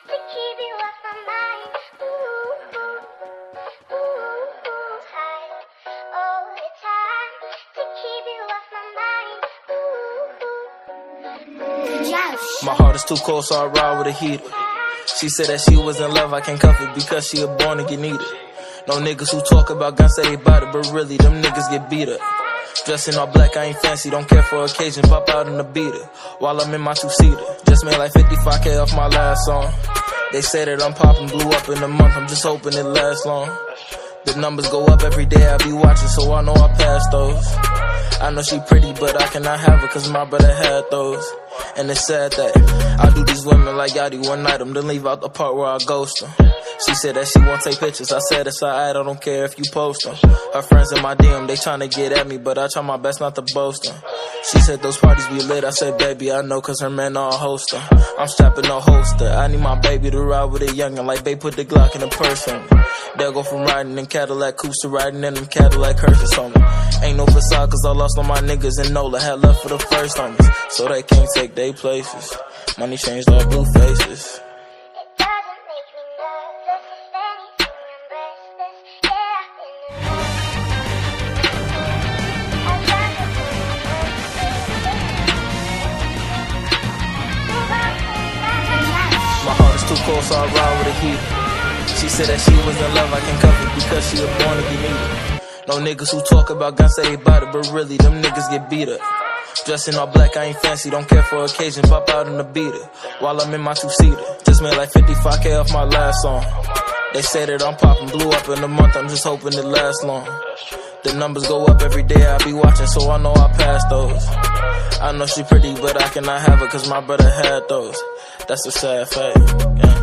to keep you off my mind. Ooh, hide all the time to keep you off my mind. My heart is too cold, so I ride with a heater. She said that she was in love, I can't cuff it because she a born again eater. No niggas who talk about guns say they bout it, but really them niggas get beat up. Dressing all black, I ain't fancy, don't care for occasion, pop out in the beater while I'm in my two-seater. Just made like 55K off my last song. They say that I'm popping, blew up in a month, I'm just hoping it lasts long. The numbers go up every day, I be watching, so I know I pass those. I know she pretty, but I cannot have her, cause my brother had those. And it's sad that I do these women like Yachty one night, then leave out the part where I ghost them. She said that she won't take pictures, I said it's alright, I don't care if you post them. Her friends in my DM, they tryna get at me, but I try my best not to boast them. She said those parties be lit, I said baby I know cause her man all host them. I'm strapping no holster, I need my baby to ride with a youngin', like babe put the Glock in the purse on me. They'll go from riding in Cadillac coupes to riding in them Cadillac hearses on me. Ain't no facade cause I lost all my niggas and Nola had left for the first homies, so they can't take their places. Money changed all blue faces. My heart is too cold, so I ride with a heater. She said that she was in love, I can't cuff it because she a born again eater. No niggas who talk about guns say they bout it, but really them niggas get beat up. Dressing all black, I ain't fancy, don't care for occasion, pop out in the beater while I'm in my two-seater. Just made like 55K off my last song. They say that I'm popping, blew up in a month, I'm just hoping it lasts long. The numbers go up every day, I be watching, so I know I pass those. I know she pretty, but I cannot have her cause my brother had those. That's a sad fact, yeah.